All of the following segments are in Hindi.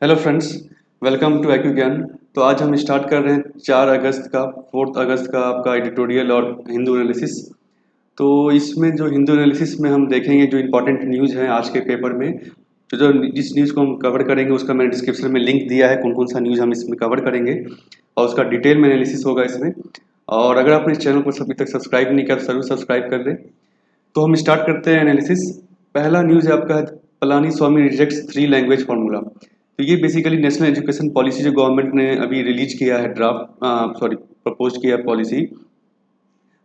Hello friends, welcome to AQ ज्ञान। तो आज हम स्टार्ट कर रहे हैं 4 अगस्त का 4 अगस्त का आपका एडिटोरियल और हिंदू एनालिसिस। तो इसमें जो हिंदू एनालिसिस में हम देखेंगे जो इम्पोर्टेंट न्यूज़ हैं आज के पेपर में। जो जिस न्यूज़ को हम कवर करेंगे उसका मैंने डिस्क्रिप्शन में लिंक दिया है, कौन कौन सा न्यूज़ हम इसमें कवर करेंगे और उसका डिटेल में एनालिसिस होगा इसमें। और अगर आपने इस चैनल को अभी तक सब्सक्राइब नहीं किया तो जरूर सब्सक्राइब कर लें। तो हम स्टार्ट करते हैं एनालिसिस। पहला न्यूज़ है आपका, पलानी स्वामी रिजेक्ट्स 3 लैंग्वेज फार्मूला। तो ये बेसिकली नेशनल एजुकेशन पॉलिसी जो गवर्नमेंट ने अभी रिलीज किया है, ड्राफ्ट प्रपोज किया पॉलिसी,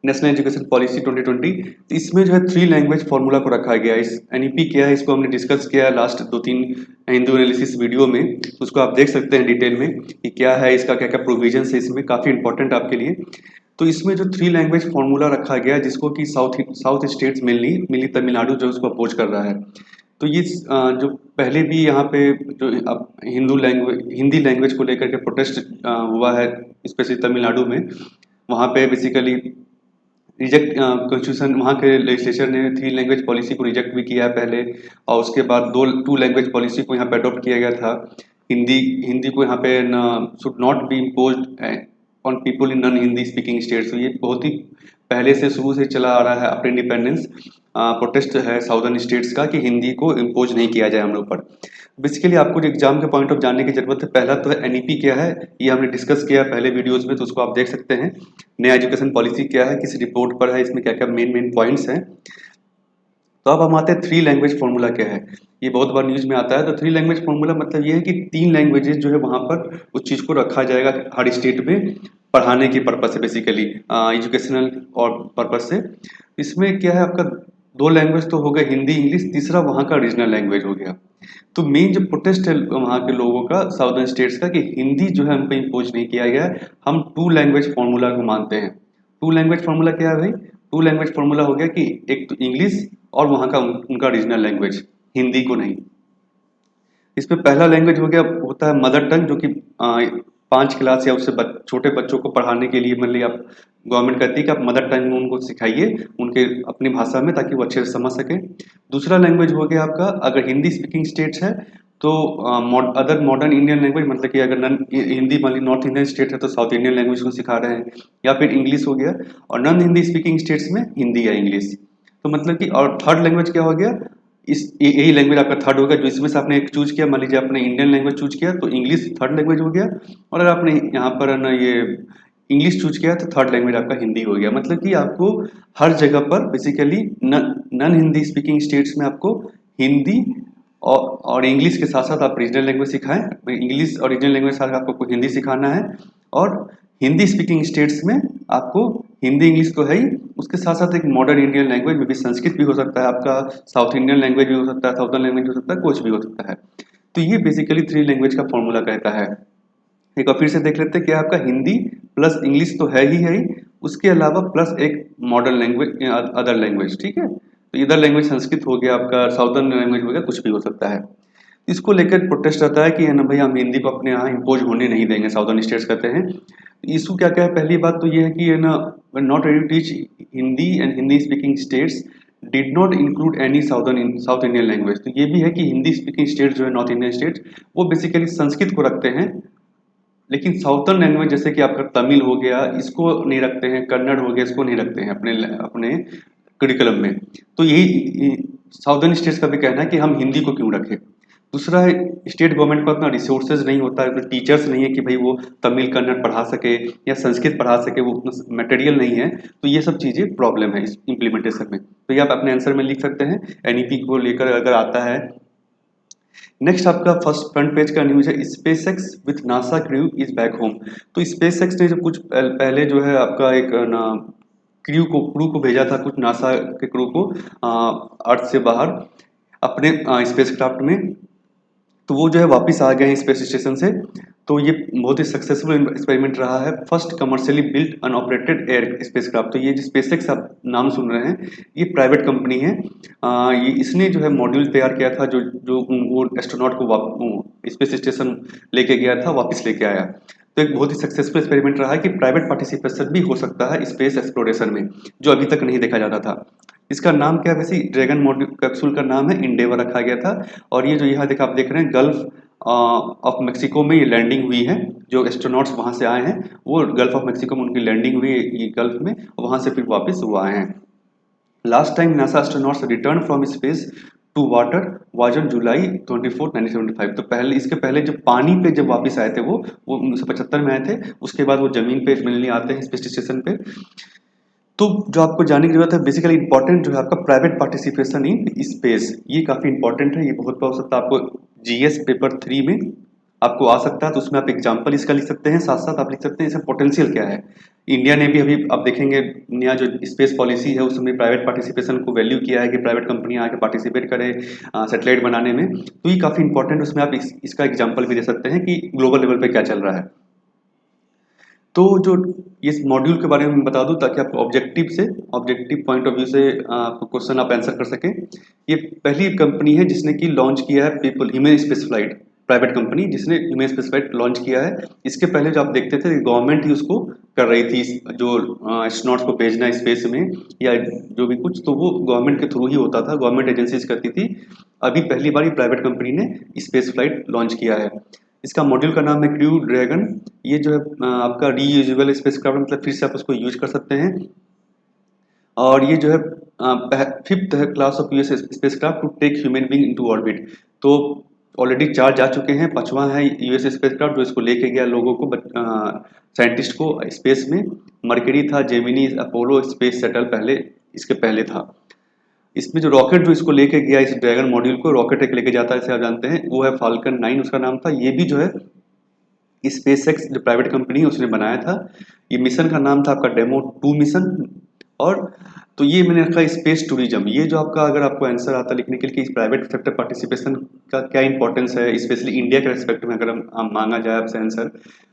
नेशनल एजुकेशन पॉलिसी 2020। तो इसमें जो है 3 लैंग्वेज फार्मूला को रखा गया है। इस एनईपी क्या है इसको हमने डिस्कस किया है लास्ट 2-3 हिंदू एनालिसिस वीडियो में, तो उसको आप देख सकते हैं डिटेल में कि क्या है इसका, क्या क्या प्रोविजन है इसमें, काफ़ी इंपॉर्टेंट आपके लिए। तो इसमें जो 3 लैंग्वेज फार्मूला रखा गया है जिसको कि साउथ साउथ स्टेट्स मिली मिली तमिलनाडु जो उसको अपोज कर रहा है। तो ये जो पहले भी यहाँ पे जो अब हिंदी लैंग्वेज को लेकर के प्रोटेस्ट हुआ है, स्पेशली तमिलनाडु में। वहाँ पे बेसिकली रिजेक्ट कॉन्स्टिट्यूशन, वहाँ के लेजिस्लेचर ने 3 लैंग्वेज पॉलिसी को रिजेक्ट भी किया है पहले। और उसके बाद 2 लैंग्वेज पॉलिसी को यहाँ पे अडॉप्ट किया गया था। हिंदी हिंदी को यहाँ पे should not be imposed on people in non Hindi speaking states. तो ये बहुत ही पहले से शुरू से चला आ रहा है आफ्टर इंडिपेंडेंस प्रोटेस्ट है साउदर्न स्टेट्स का कि हिंदी को इम्पोज नहीं किया जाए हम लोग पर। बेसिकली आपको जो एग्जाम के पॉइंट ऑफ जानने की जरूरत है, पहला तो है एनईपी क्या है, ये हमने डिस्कस किया पहले वीडियोस में, तो उसको आप देख सकते हैं। नया एजुकेशन पॉलिसी क्या है, किस रिपोर्ट पर है, इसमें क्या क्या मेन मेन पॉइंट्स हैं। तो अब हम आते हैं 3 लैंग्वेज फार्मूला क्या है। ये बहुत बार न्यूज में आता है। तो 3 लैंग्वेज फार्मूला मतलब ये है कि 3 लैंग्वेजेस जो है वहां पर उस चीज को रखा जाएगा हर स्टेट में पढ़ाने की पर्पज से, बेसिकली एजुकेशनल और पर्पज से। इसमें क्या है आपका, 2 लैंग्वेज तो हो गए हिंदी इंग्लिश, तीसरा वहाँ का रीजनल लैंग्वेज हो गया। तो मेन जो प्रोटेस्ट है वहाँ के लोगों का, साउदर्न स्टेट्स का, कि हिंदी जो है हम पे इम्पोज नहीं किया गया है, हम 2 लैंग्वेज फार्मूला को मानते हैं। 2 लैंग्वेज फार्मूला क्या है भाई? 2 लैंग्वेज फार्मूला हो गया कि एक तो इंग्लिश और वहाँ का उनका रीजनल लैंग्वेज, हिंदी को नहीं। इसमें पहला लैंग्वेज हो गया होता है मदर टंग, जो कि 5 क्लास या उससे छोटे बच्चों को पढ़ाने के लिए मतलब आप गवर्नमेंट कहती है कि आप मदर टंग में उनको सिखाइए उनके अपनी भाषा में, ताकि वो अच्छे से समझ सके। दूसरा लैंग्वेज हो गया आपका, अगर हिंदी स्पीकिंग स्टेट्स है तो अदर मॉडर्न इंडियन लैंग्वेज, मतलब कि अगर नॉन हिंदी मान ली नॉर्थ इंडियन स्टेट है तो साउथ इंडियन लैंग्वेज को सिखा रहे हैं, या फिर इंग्लिश हो गया। और नॉन हिंदी स्पीकिंग स्टेट्स में हिंदी या इंग्लिश। तो मतलब कि, और थर्ड लैंग्वेज क्या हो गया, इस यही लैंग्वेज आपका थर्ड होगा। जो इसमें से आपने एक चूज किया, मान लीजिए आपने इंडियन लैंग्वेज चूज किया तो इंग्लिश थर्ड लैंग्वेज हो गया। और अगर आपने यहाँ पर ना ये इंग्लिश चूज किया तो थर्ड लैंग्वेज आपका हिंदी हो गया। मतलब कि आपको हर जगह पर basically non Hindi speaking states में आपको हिंदी और इंग्लिश के साथ साथ आप रीजनल लैंग्वेज सिखाएं। इंग्लिश और रीजनल लैंग्वेज के साथ आपको हिंदी सिखाना है। और हिंदी स्पीकिंग स्टेट्स में आपको हिंदी इंग्लिश तो है ही, उसके साथ साथ एक मॉडर्न इंडियन लैंग्वेज में भी, संस्कृत भी हो सकता है आपका, साउथ इंडियन लैंग्वेज भी हो सकता है, साउथर्न लैंग्वेज हो सकता है, कुछ भी हो सकता है। तो ये बेसिकली 3 लैंग्वेज का फॉर्मूला कहता है। एक बार फिर से देख लेते हैं क्या आपका, हिंदी प्लस इंग्लिश तो है ही, उसके अलावा प्लस एक मॉडर्न लैंग्वेज, अदर लैंग्वेज, ठीक है। तो इधर लैंग्वेज संस्कृत हो गया आपका, साउदर्न लैंग्वेज हो गया, कुछ भी हो सकता है। इसको लेकर प्रोटेस्ट रहता है कि है ना भाई, हम हिंदी को अपने यहाँ इम्पोज होने नहीं देंगे, साउदर्न स्टेट्स कहते हैं। इशू क्या क्या है, पहली बात तो ये है कि है ना, not ready to teach Hindi and Hindi speaking states did not include any south Indian language. तो ये भी है कि हिंदी स्पीकिंग स्टेट जो है नॉर्थ इंडियन स्टेट, वो बेसिकली संस्कृत को रखते हैं, लेकिन साउथर्न लैंग्वेज जैसे कि आपका तमिल हो गया इसको नहीं रखते हैं, कन्नड़ हो गया इसको नहीं रखते हैं अपने अपने करिकुलम में। तो यही साउथर्न स्टेट्स का भी कहना है कि हम हिंदी को क्यों रखें। दूसरा है, स्टेट गवर्नमेंट पर उतना रिसोर्सेज नहीं होता है, टीचर्स नहीं है कि भाई वो तमिल कन्नड़ पढ़ा सके या संस्कृत पढ़ा सके, वो उतना मटेरियल नहीं है। तो ये सब चीज़ें प्रॉब्लम है इस इम्प्लीमेंटेशन में। तो ये आप अपने आंसर में लिख सकते हैं, एनईपी को लेकर अगर आता है। नेक्स्ट आपका फर्स्ट फ्रंट पेज का न्यूज है, space x with NASA crew is back home. तो स्पेस एक्स ने जो कुछ पहले जो है आपका एक ना क्रू को भेजा था, कुछ नासा के क्रू को अर्थ से बाहर अपने स्पेसक्राफ्ट में। तो वो जो है वापस आ गए हैं स्पेस स्टेशन से। तो ये बहुत ही सक्सेसफुल एक्सपेरिमेंट रहा है, first commercially built unoperated air spacecraft. तो ये जो स्पेसएक्स आप नाम सुन रहे हैं, ये प्राइवेट कंपनी है। ये इसने जो है मॉड्यूल तैयार किया था, जो जो वो एस्ट्रोनॉट को स्पेस स्टेशन लेके गया था, वापस लेके आया। तो एक बहुत ही सक्सेसफुल एक्सपेरिमेंट रहा है कि प्राइवेट पार्टिसिपेशन भी हो सकता है स्पेस एक्सप्लोरेशन में, जो अभी तक नहीं देखा जाता था। इसका नाम क्या है, वैसे ड्रैगन मॉड्यूल कैप्सूल का नाम है इंडेवर रखा गया था। और ये जो यहाँ आप देख रहे हैं, गल्फ ऑफ मेक्सिको में ये लैंडिंग हुई है। जो एस्ट्रोनॉट्स वहाँ से आए हैं वो गल्फ ऑफ मेक्सिको में उनकी लैंडिंग हुई है, ये गल्फ में, वहाँ से फिर वापस वो आए हैं। Last time NASA astronauts return from space to water was on July 24 1975। तो पहले, इसके पहले जब पानी पे जब वापस आए थे वो 1975 में आए थे। उसके बाद वो जमीन पे मिलने आते हैं स्पेस स्टेशन पे। तो जो आपको जानने की जरूरत है, बेसिकली इंपॉर्टेंट जो है आपका प्राइवेट पार्टिसिपेशन इन स्पेस, ये काफी इंपॉर्टेंट है। ये बहुत बार हो सकता है आपको जीएस पेपर 3 में आपको आ सकता है, तो उसमें आप एग्जाम्पल इसका लिख सकते हैं, साथ साथ आप लिख सकते हैं इसका पोटेंशियल क्या है। इंडिया ने भी अभी आप देखेंगे नया जो स्पेस पॉलिसी है उसमें प्राइवेट पार्टिसिपेशन को वैल्यू किया है कि प्राइवेट कंपनियां आके पार्टिसिपेट करें सैटेलाइट बनाने में। तो ये काफी इंपॉर्टेंट, उसमें आप इसका एग्जाम्पल भी दे सकते हैं कि ग्लोबल लेवल पे क्या चल रहा है। तो जो इस मॉड्यूल के बारे में बता दूं ताकि आपको ऑब्जेक्टिव पॉइंट ऑफ व्यू से आपको क्वेश्चन आप आंसर कर सकें। ये पहली कंपनी है जिसने की लॉन्च किया है people human space flight, private company जिसने ह्यूमन स्पेस फ्लाइट लॉन्च किया है। इसके पहले जो आप देखते थे गवर्नमेंट ही उसको कर रही थी, जो एस्ट्रोनॉट्स को भेजना स्पेस में या जो भी कुछ, तो वो गवर्नमेंट के थ्रू ही होता था, गवर्नमेंट एजेंसीज करती थी। अभी पहली बार प्राइवेट कंपनी ने स्पेस फ्लाइट लॉन्च किया है। इसका मॉड्यूल का नाम है क्रू ड्रैगन। ये जो है आपका रीयूजेबल स्पेसक्राफ्ट, मतलब फिर से आप उसको यूज कर सकते हैं। और ये जो है fifth class of US spacecraft to take human being into orbit. तो ऑलरेडी 4 जा चुके हैं, 5वां है यूएस स्पेसक्राफ्ट जो इसको लेके गया लोगों को, साइंटिस्ट को स्पेस में। मरकरी था, जेमिनी, अपोलो स्पेस शटल पहले इसके पहले था। इसमें जो रॉकेट जो इसको लेके गया, इस ड्रैगन मॉड्यूल को रॉकेट एक लेके जाता है, जैसे आप जानते हैं, वो है फाल्कन 9 उसका नाम था। ये भी जो है स्पेसएक्स जो प्राइवेट कंपनी है उसने बनाया था। ये मिशन का नाम था आपका डेमो 2 मिशन। और तो ये मैंने रखा स्पेस टूरिज्म। ये जो आपका, अगर आपको आंसर आता लिखने के लिए कि प्राइवेट सेक्टर पार्टिसिपेशन का क्या इंपॉर्टेंस है, स्पेशली इंडिया के रेस्पेक्ट में, अगर हम मांगा जाए आपसे आंसर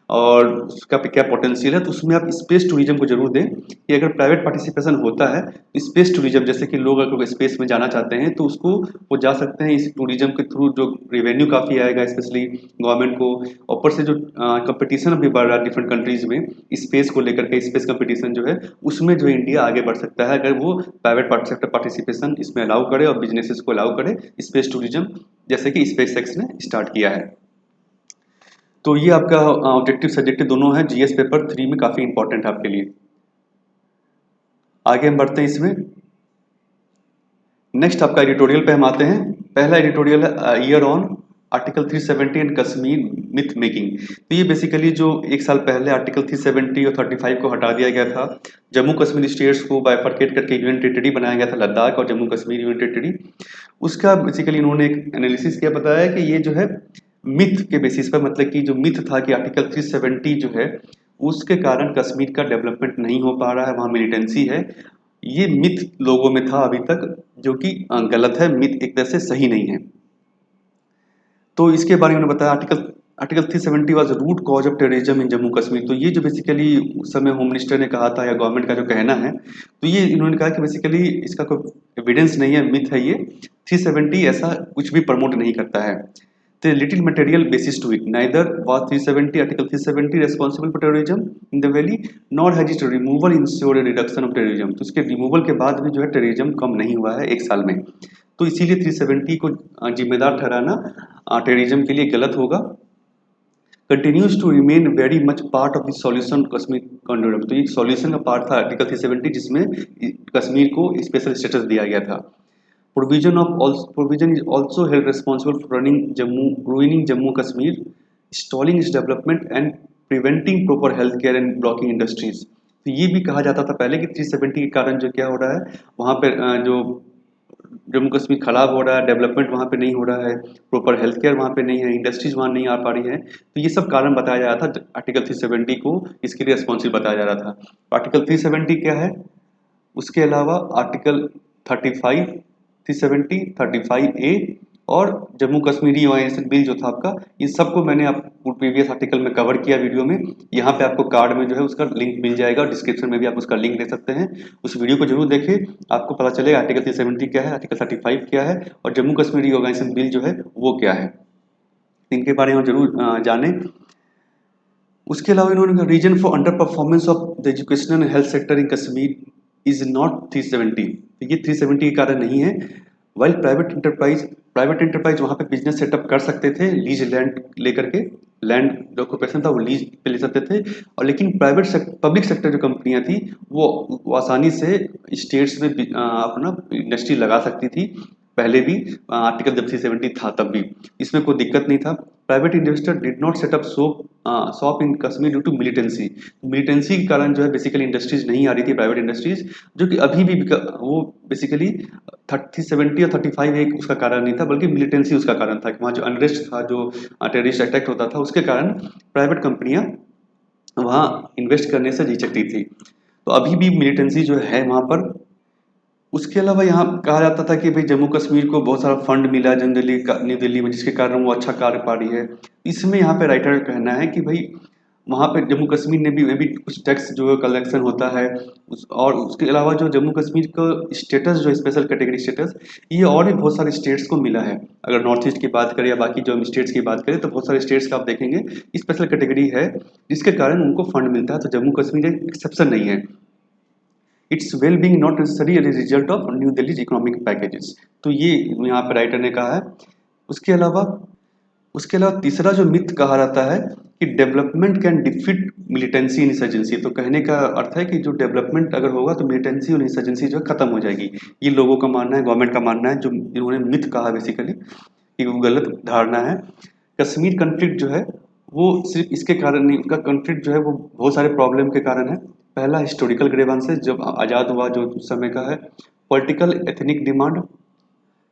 और उसका क्या पोटेंशियल है, तो उसमें आप स्पेस टूरिज्म को जरूर दें कि अगर प्राइवेट पार्टिसिपेशन होता है तो स्पेस टूरिज्म, जैसे कि लोग अगर स्पेस में जाना चाहते हैं तो उसको वो जा सकते हैं इस टूरिज्म के थ्रू, जो रेवेन्यू काफ़ी आएगा स्पेशली गवर्नमेंट को। ऊपर से जो कंपटीशन अभी बढ़ रहा है डिफरेंट कंट्रीज में स्पेस को लेकर के, स्पेस कंपटीशन जो है उसमें जो इंडिया आगे बढ़ सकता है अगर वो प्राइवेट सेक्टर पार्टिसिपेशन इसमें अलाउ करे और बिजनेसेस को अलाउ करे स्पेस टूरिज्म, जैसे कि स्पेस एक्स ने स्टार्ट किया है। तो ये आपका ऑब्जेक्टिव सब्जेक्टिव दोनों है, जीएस पेपर 3 में काफी इंपॉर्टेंट है आपके लिए। आगे हम बढ़ते हैं इसमें। नेक्स्ट आपका एडिटोरियल पे हम आते हैं। पहला एडिटोरियल है year on article 370 and Kashmir myth making. तो ये बेसिकली जो एक साल पहले आर्टिकल 370 और 35 को हटा दिया गया था, जम्मू कश्मीर स्टेट्स को बाइफरकेट करके यूनियन टेरिटरी बनाया गया था, लद्दाख और जम्मू कश्मीर यूनियन टेरिटरी। उसका बेसिकली इन्होंने एक एनालिसिस किया, बताया कि ये जो है मिथ के बेसिस पर, मतलब कि जो मिथ था कि आर्टिकल 370 जो है उसके कारण कश्मीर का डेवलपमेंट नहीं हो पा रहा है, वहाँ मिलिटेंसी है, ये मिथ लोगों में था अभी तक, जो कि गलत है, मिथ एक तरह से सही नहीं है। तो इसके बारे में उन्होंने बताया article article 370 was root cause of terrorism in Jammu Kashmir. तो ये जो बेसिकली उस समय होम मिनिस्टर ने कहा था या गवर्नमेंट का जो कहना है, तो ये इन्होंने कहा कि बेसिकली इसका कोई एविडेंस नहीं है, मिथ है ये। 370 ऐसा कुछ भी प्रमोट नहीं करता है। The little material basis to it. Neither was 370 Article 370 responsible for terrorism in the valley, nor has its removal ensured a reduction of terrorism. तो इसके रिमूवल के बाद भी जो है टेररिज्म कम नहीं हुआ है एक साल में। तो इसीलिए 370 को जिम्मेदार ठहराना टेररिज्म के लिए गलत होगा। continues to remain very much part of the solution Kashmir कॉन्डोरम। तो ये सॉल्यूशन का पार्ट था आर्टिकल 370 जिसमें कश्मीर को स्पेशल स्टेटस दिया गया था। Provision is also held responsible for ruining Jammu Kashmir, stalling its development and preventing proper healthcare and blocking industries। तो ये भी कहा जाता था पहले कि 370 के कारण जो क्या हो रहा है वहाँ पे जो जम्मू कश्मीर खराब हो रहा है, डेवलपमेंट वहाँ पे नहीं हो रहा है, प्रॉपर हेल्थ केयर वहाँ पे नहीं है, इंडस्ट्रीज वहाँ नहीं आ पा रही है। तो ये सब कारण बताया जा रहा था, आर्टिकल 370 को इसके लिए रिस्पॉन्सिबल बताया जा रहा था। आर्टिकल 370 क्या है, उसके अलावा आर्टिकल 35, 370, 35A और जम्मू कश्मीरी ओएनएस बिल जो था आपका, इन सबको मैंने आपको प्रीवियस आर्टिकल में कवर किया वीडियो में। यहाँ पे आपको कार्ड में जो है उसका लिंक मिल जाएगा, डिस्क्रिप्शन में भी आप उसका लिंक दे सकते हैं। उस वीडियो को जरूर देखें, आपको पता चलेगा आर्टिकल 370 क्या है, आर्टिकल 35 क्या है और जम्मू कश्मीरी ऑर्गेनाइजेशन बिल जो है वो क्या है, इनके बारे में जरूर जानें। उसके अलावा इन्होंने reason for under performance of the educational and health sector in Kashmir is not 370। तो ये 370 के कारण नहीं है, वाइल प्राइवेट एंटरप्राइज वहाँ पे बिजनेस सेटअप कर सकते थे लीज लैंड लेकर के, लैंड जो ऑक्यूपेशन था वो लीज पे ले सकते थे, और लेकिन पब्लिक सेक्टर जो कंपनियां थी वो आसानी से स्टेट्स में अपना इंडस्ट्री लगा सकती थी, पहले भी आर्टिकल जब 370 था तब भी इसमें कोई दिक्कत नहीं था। Private investor did not set up shop in Kashmir due to militancy के कारण जो है बेसिकली इंडस्ट्रीज नहीं आ रही थी, प्राइवेट इंडस्ट्रीज, जो कि अभी भी वो बेसिकली 3070 या 35 एक उसका कारण नहीं था, बल्कि मिलिटेंसी उसका कारण था कि वहाँ जो अनरेस्ट था, जो टेररिस्ट अटैक होता था, उसके कारण प्राइवेट कंपनियां वहाँ इन्वेस्ट करने से झिझकती थी। तो अभी भी मिलिटेंसी जो है वहाँ पर। उसके अलावा यहाँ कहा जाता था कि भाई जम्मू कश्मीर को बहुत सारा फंड मिला न्यू दिल्ली में, जिसके कारण वो अच्छा कार्य पा रही है। इसमें यहाँ पे राइटर का कहना है कि भाई वहाँ पे जम्मू कश्मीर में भी कुछ टैक्स जो है कलेक्शन होता है, और उसके अलावा जो जम्मू कश्मीर का स्टेटस जो स्पेशल कैटेगरी स्टेटस, ये और भी बहुत सारे स्टेट्स को मिला है। अगर नॉर्थ ईस्ट की बात करें या बाकी जो हम स्टेट्स की बात करें तो बहुत सारे स्टेट्स का आप देखेंगे स्पेशल कैटेगरी है, जिसके कारण उनको फंड मिलता है। तो जम्मू कश्मीर एक एक्सेप्शन नहीं है। It's well being not necessary as a result of New Delhi economic packages. तो ये यहाँ पे राइटर ने कहा है। उसके अलावा उसके अलावा तीसरा जो मिथ कहा जाता है कि development can defeat militancy and insurgency. तो कहने का अर्थ है कि जो डेवलपमेंट अगर होगा तो मिलिटेंसी और इंसर्जेंसी जो है खत्म हो जाएगी। ये लोगों का मानना है, गवर्नमेंट का मानना है, जो इन्होंने मिथ कहा बेसिकली, कि वो गलत धारणा है। कश्मीर कन्फ्लिक्ट जो है वो सिर्फ इसके कारण नहीं, उनका कन्फ्लिक्ट जो है वो बहुत सारे प्रॉब्लम के कारण है। पहला हिस्टोरिकल ग्रीवेंसेस, जब आज़ाद हुआ जो उस समय का है। Political ethnic demand,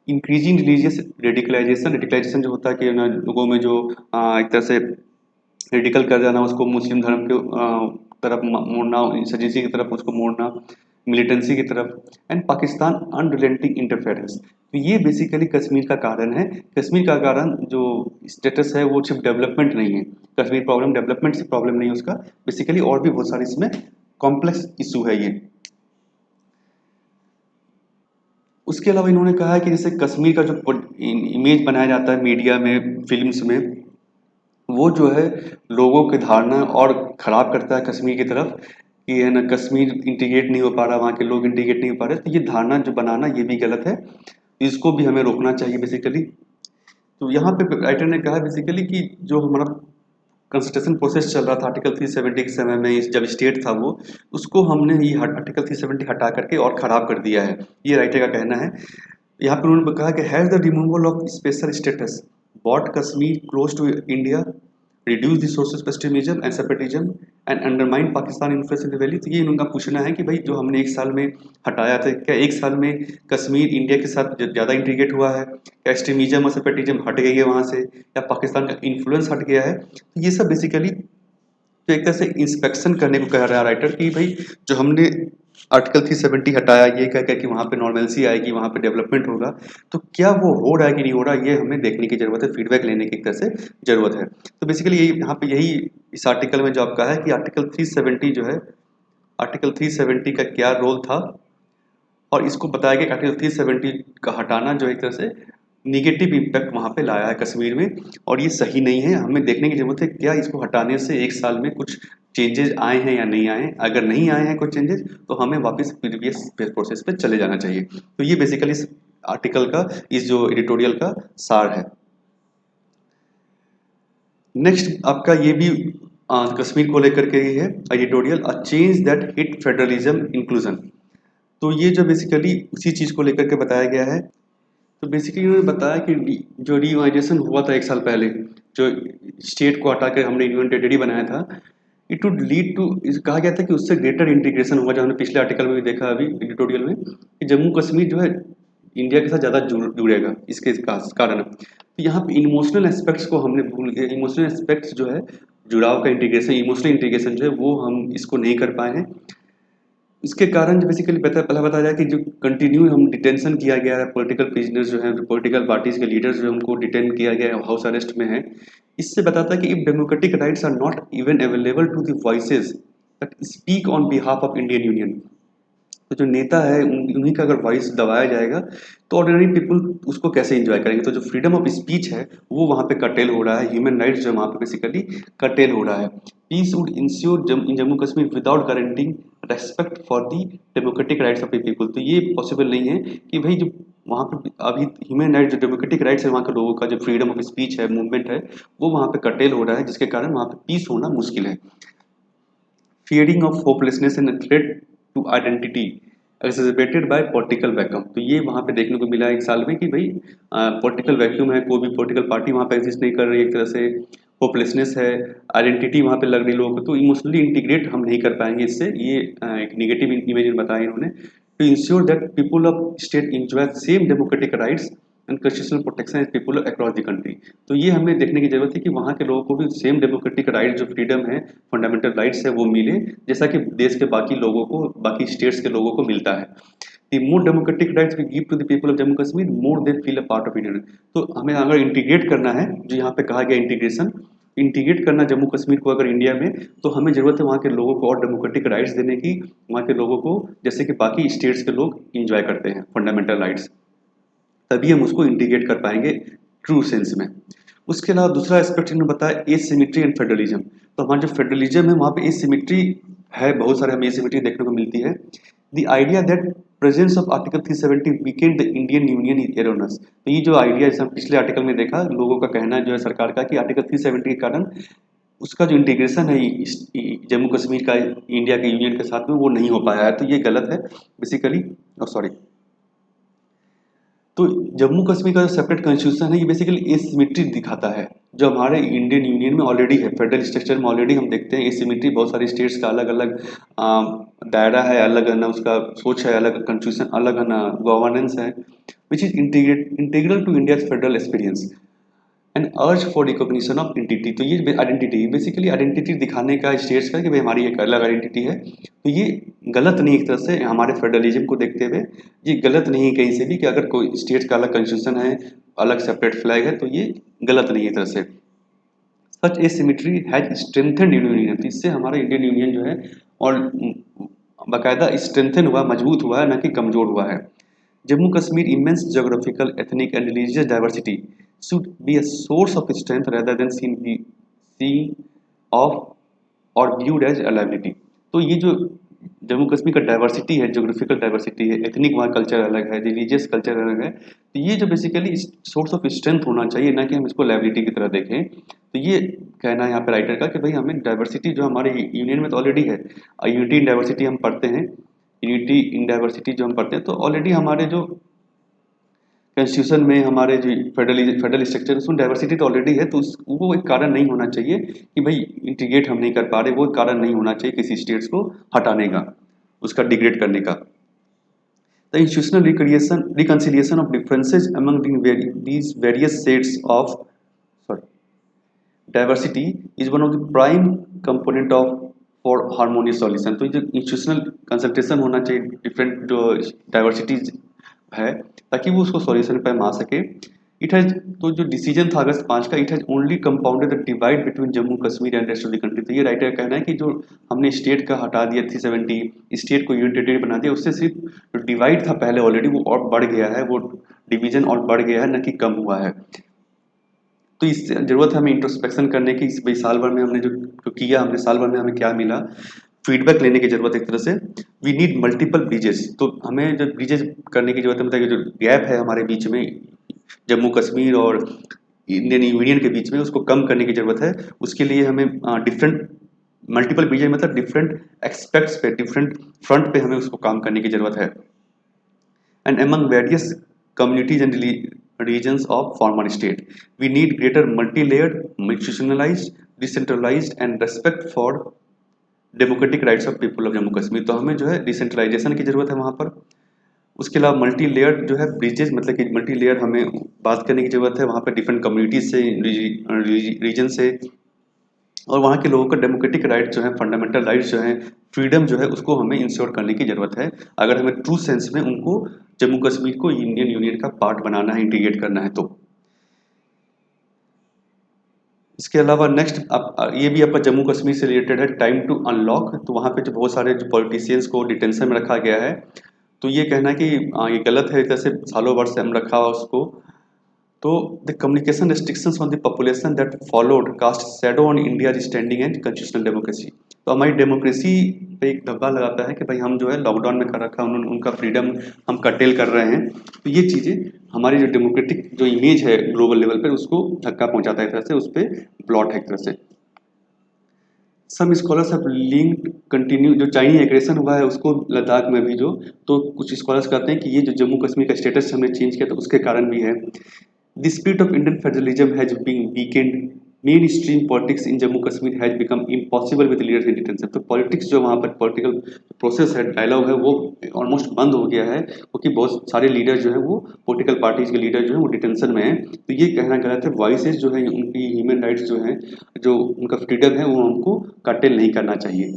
increasing religious radicalisation जो होता है कि ना लोगों में जो एक तरह से रेडिकल कर जाना, उसको मुस्लिम धर्म के तरफ मोड़ना, इंसर्जेंसी की तरफ उसको मोड़ना, मिलिटेंसी की तरफ, एंड पाकिस्तान अनरिलेंटिंग इंटरफेरेंस। तो ये बेसिकली कश्मीर का कारण है। कश्मीर का कारण जो स्टेटस है वो सिर्फ डेवलपमेंट नहीं है, कश्मीर प्रॉब्लम डेवलपमेंट से प्रॉब्लम नहीं है उसका, बेसिकली और भी बहुत सारे इसमें कॉम्प्लेक्स इशू है ये। उसके अलावा इन्होंने कहा है कि जैसे कश्मीर का जो इमेज बनाया जाता है मीडिया में, फिल्म्स में, वो जो है लोगों की धारणा और खराब करता है कश्मीर की तरफ, कि है ना कश्मीर इंटीग्रेट नहीं हो पा रहा, वहाँ के लोग इंटीग्रेट नहीं हो पा रहे। तो ये धारणा जो बनाना ये भी गलत है, इसको भी हमें रोकना चाहिए बेसिकली। तो यहाँ पे राइटर ने कहा बेसिकली कि जो हमारा कंस्टिट्यूशन प्रोसेस चल रहा था आर्टिकल 370 के समय में, जब स्टेट था वो, उसको हमने ये आर्टिकल 370 हटा करके और ख़राब कर दिया है, ये राइटर का कहना है। यहाँ पर उन्होंने कहा कि has the removal of special status brought Kashmir close to India, reduce the sources of extremism and separatism and undermine Pakistan influence in the valley। तो ये उनका पूछना है कि भाई जो हमने एक साल में हटाया था, क्या एक साल में कश्मीर इंडिया के साथ ज़्यादा इंटीग्रेट हुआ है, क्या एक्सट्रीमिज्म और सेपरेटिज्म हट गई है वहाँ से, या पाकिस्तान का इन्फ्लुएंस हट गया है। तो ये सब बेसिकली तो एक तरह से इंस्पेक्शन करने को कह रहा है राइटर कि भाई जो हमने आर्टिकल 370 हटाया, ये कह कह कि वहाँ पे नॉर्मेंसी आएगी, वहाँ पे डेवलपमेंट होगा, तो क्या वो हो रहा है कि नहीं हो रहा, ये हमें देखने की ज़रूरत है, फीडबैक लेने की एक तरह से ज़रूरत है। तो बेसिकली यही यहाँ पे यही इस आर्टिकल में जो आपका है कि आर्टिकल 370 जो है, आर्टिकल 370 का क्या रोल था, और इसको बताया गया कि आर्टिकल 370 का हटाना जो एक तरह से निगेटिव इम्पैक्ट वहाँ पे लाया है कश्मीर में, और ये सही नहीं है। हमें देखने की ज़रूरत है क्या इसको हटाने से एक साल में कुछ चेंजेस आए हैं या नहीं आए हैं। अगर नहीं आए हैं कुछ चेंजेस, तो हमें वापस प्रीवियस प्रोसेस पे चले जाना चाहिए। तो ये बेसिकली इस आर्टिकल का, इस जो एडिटोरियल का सार है। नेक्स्ट आपका ये भी कश्मीर को लेकर के ही है editorial, a change that hit federalism inclusion. तो ये जो बेसिकली उसी चीज़ को लेकर के बताया गया है। तो बेसिकली उन्होंने बताया कि जो रीऑर्गेनाइजेशन हुआ था एक साल पहले, जो स्टेट को हटा के हमने यूनियन टेरिटरी बनाया था, इट वुड लीड टू, कहा गया था कि उससे ग्रेटर इंटीग्रेशन होगा, जो हमने पिछले आर्टिकल में भी देखा अभी एडिटोरियल में, कि जम्मू कश्मीर जो है इंडिया के साथ ज़्यादा जुड़ेगा इसके कारण। तो यहाँ पे इमोशनल एस्पेक्ट्स को हमने भूल गए, इमोशनल एस्पेक्ट्स जो है जुड़ाव का इंटीग्रेशन, इमोशनल इंटीग्रेशन जो है वो हम इसको नहीं कर पाए हैं। इसके कारण जो बेसिकली पहले बताया जाए कि जो कंटिन्यू हम डिटेंशन किया गया है, पॉलिटिकल प्रिजनर्स जो हैं, पॉलिटिकल पार्टीज के लीडर्स जो उनको डिटेन किया गया है, हाउस अरेस्ट में है। इससे बताता है कि if democratic rights are not even available to the voices that speak on behalf of Indian union, तो जो नेता है उन्हीं का अगर वॉइस दबाया जाएगा तो ऑर्डिनरी पीपल उसको कैसे एंजॉय करेंगे। तो जो फ्रीडम ऑफ स्पीच है वो वहाँ पे कर्टेल हो रहा है, ह्यूमन राइट्स जो वहाँ पे बेसिकली कर्टेल हो रहा है। Peace would ensure in Jammu Kashmir without guaranteeing respect for the democratic rights of the people. तो ये पॉसिबल नहीं है कि भाई जो वहाँ पे अभी ह्यूमन राइट जो डेमोक्रेटिक राइट्स है वहाँ के लोगों का, जो फ्रीडम ऑफ स्पीच है, मूवमेंट है, वो वहाँ पे कर्टेल हो रहा है, जिसके कारण वहाँ पे पीस होना मुश्किल है। Fearing of hopelessness and threat to identity exacerbated by political vacuum. तो ये वहाँ पे देखने को मिला एक साल में कि भाई पॉलिटिकल वैक्यूम है, कोई भी पॉलिटिकल पार्टी वहाँ पे एग्जिस्ट नहीं कर रही, एक तरह से होपलेसनेस है, आइडेंटिटी वहाँ पे लग रही लोगों को, तो इमोशनली इंटीग्रेट हम नहीं कर पाएंगे इससे। ये एक निगेटिव इमेज बताया इन्होंने। To ensure that people of state enjoy same democratic rights and constitutional protection as people across the country. तो ये हमें देखने की जरूरत है कि वहाँ के लोगों को भी सेम डेमोक्रेटिक राइट, जो फ्रीडम है, फंडामेंटल राइट्स है, वो मिले, जैसा कि देश के बाकी लोगों को, बाकी स्टेट्स के लोगों को मिलता है। The more democratic rights we give to the people of Jammu Kashmir, more they feel a part of India. तो हमें अगर इंटीग्रेट करना है, जो यहाँ पे कहा गया इंटीग्रेशन, इंटीग्रेट करना जम्मू कश्मीर को अगर इंडिया में, तो हमें जरूरत है वहाँ के लोगों को और डेमोक्रेटिक राइट्स देने की, वहाँ के लोगों को जैसे कि बाकी स्टेट्स के लोग इंजॉय करते हैं फंडामेंटल राइट्स, तभी हम उसको इंटीग्रेट कर पाएंगे ट्रू सेंस में। उसके अलावा दूसरा एस्पेक्ट इन्होंने बताया एसिमेट्री एंड फेडरलिज्म। तो हमारा जो फेडरलिज्म है वहाँ पे एसिमेट्री है, बहुत सारे हमें एसिमेट्री देखने को मिलती है। The idea that presence of article 370 weakened the Indian union is erroneous. तो ये जो आइडिया, जैसे हम पिछले आर्टिकल में देखा, लोगों का कहना जो है सरकार का कि आर्टिकल 370 के कारण उसका जो इंटीग्रेशन है जम्मू कश्मीर का इंडिया के यूनियन के साथ में, वो नहीं हो पाया है। तो ये गलत है बेसिकली। सॉरी, तो जम्मू कश्मीर का जो सेपरेट कॉन्स्टिट्यूशन है, ये बेसिकली एसिमेट्री दिखाता है, जो हमारे इंडियन यूनियन में ऑलरेडी है, फेडरल स्ट्रक्चर में ऑलरेडी हम देखते हैं एसिमेट्री। बहुत सारी स्टेट्स का अलग अलग दायरा है, अलग है ना उसका सोच है, अलग कॉन्स्टिट्यूशन अलग है ना गवर्नेंस है, which is integral to India federal experience and urge for recognition of entity. तो ये आइडेंटिटी बेसिकली आइडेंटिटी दिखाने का स्टेट्स का कि भाई हमारी एक अलग आइडेंटिटी है। तो ये गलत नहीं, एक तरह से हमारे फेडरलिज्म को देखते हुए ये गलत नहीं है कहीं से भी, कि अगर कोई स्टेट का अलग कॉन्स्टिट्यूशन है, अलग सेपरेट फ्लैग है, तो ये गलत नहीं है एक तरह से। Such a symmetry has strengthened Indian union. तो इससे हमारा इंडियन यूनियन जो है और बाकायदा स्ट्रेंथन हुआ, मजबूत हुआ है, न कि कमजोर हुआ है। Jammu Kashmir immense geographical, ethnic and religious diversity should be a source of strength rather than seen of और viewed as a liability। तो ये जो जम्मू कश्मीर का डाइवर्सिटी है, ज्योग्राफिकल डाइवर्सिटी है, एथनिक वहाँ कल्चर अलग है, रिलीजियस कल्चर अलग है, तो ये जो बेसिकली सोर्स ऑफ स्ट्रेंथ होना चाहिए, ना कि हम इसको लाइबिलिटी की तरह देखें। तो ये कहना है यहाँ पे राइटर का कि भाई हमें डाइवर्सिटी जो हमारे यूनियन में तो ऑलरेडी है, यूनिटी इन डाइवर्सिटी हम पढ़ते हैं, यूनिटी इन डाइवर्सिटी जो हम पढ़ते हैं, तो ऑलरेडी हमारे जो कॉन्स्टिट्यूशन में हमारे जो फेडरल स्ट्रक्चर उसमें डाइवर्सिटी तो ऑलरेडी है। तो वो एक कारण नहीं होना चाहिए कि भाई इंटीग्रेट हम नहीं कर पा रहे, वो एक कारण नहीं होना चाहिए किसी स्टेट्स को हटाने का, उसका डिग्रेड करने का। The institutional reconciliation of differences among these various sets of sorry diversity is one of the prime component of for harmonious solution. तो ये जो इंस्टीट्यूशनल कंसल्टेशन होना चाहिए डिफरेंट जो डाइवर्सिटीज है, ताकि वो उसको सॉल्यूशन पे आ सके। इट हैज, तो जो डिसीजन था अगस्त 5 का, it has only compounded the divide between Jammu Kashmir and rest of the country. तो ये राइटर का कहना है कि जो हमने स्टेट का हटा दिया 370, स्टेट को यूनियन टेरिटरी बना दिया, उससे सिर्फ जो डिवाइड था पहले ऑलरेडी वो और बढ़ गया है, वो डिवीजन और बढ़ गया है, न कि कम हुआ है। तो इससे जरूरत है हमें इंट्रोस्पेक्शन करने की, इस भाई साल भर में हमने जो किया, हमने साल भर में हमें क्या मिला, फीडबैक लेने की जरूरत है एक तरह से। We need multiple bridges. तो हमें जो ब्रिजेस करने की जरूरत है, मतलब जो गैप है हमारे बीच में जम्मू कश्मीर और इंडियन यूनियन के बीच में, उसको कम करने की जरूरत है। उसके लिए हमें डिफरेंट मल्टीपल ब्रिजेस मतलब डिफरेंट एक्सपेक्ट्स पे, डिफरेंट फ्रंट पे हमें उसको काम करने की जरूरत है। and among various communities and regions of former state. We need greater multi-layered, institutionalized, decentralized and respect for democratic rights of people of Jammu Kashmir. तो हमें जो है डिसेंट्रलाइजेशन की जरूरत है वहाँ पर। उसके अलावा मल्टी लेयर जो है ब्रिजेज, मतलब कि मल्टी लेयर हमें बात करने की जरूरत है वहाँ पर डिफरेंट कम्युनिटीज से, रीजन से, और वहाँ के लोगों का डेमोक्रेटिक राइट जो है, फंडामेंटल राइट्स जो है, फ्रीडम जो है, उसको हमें इंश्योर करने की जरूरत है, अगर हमें ट्रू सेंस में उनको जम्मू कश्मीर को इंडियन यूनियन का पार्ट बनाना है, इंटीग्रेट करना है। तो इसके अलावा नेक्स्ट ये भी आपका जम्मू कश्मीर से रिलेटेड है, टाइम टू अनलॉक। तो वहाँ पे जो बहुत सारे जो पॉलिटिशियंस को डिटेंशन में रखा गया है, तो ये कहना है कि ये गलत है, जैसे सालों वर्ष से हम रखा हुआ उसको। तो the communication restrictions on the population that followed cast shadow on India's standing and constitutional democracy। तो हमारी डेमोक्रेसी पे एक धब्बा लगाता है कि भाई हम जो है लॉकडाउन में कर रखा है, उनका फ्रीडम हम कर्टेल कर रहे हैं। तो ये चीज़ें हमारी जो डेमोक्रेटिक जो इमेज है ग्लोबल लेवल पर उसको धक्का पहुंचाता है, एक तरह से उस पर ब्लॉट है एक तरह से। Some scholars have linked continue जो चाइनीज एग्रेशन हुआ है उसको लद्दाख में भी जो, तो कुछ स्कॉलर्स कहते हैं कि ये जो जम्मू कश्मीर का स्टेटस हमने चेंज किया तो उसके कारण भी है। The spirit of Indian federalism has been weakened. Mainstream politics in Jammu Kashmir has become impossible with leaders in detention. तो पॉलिटिक्स जो वहाँ पर पॉलिटिकल प्रोसेस है, डायलॉग है, वो ऑलमोस्ट बंद हो गया है क्योंकि बहुत सारे लीडर जो है वो पॉलिटिकल पार्टीज के लीडर जो है वो डिटेंशन में हैं। तो ये कहना गलत है। वॉइसेस जो है उनकी ह्यूमन राइट्स जो है, जो उनका फ्रीडम है वो हमको कर्टेल नहीं करना चाहिए।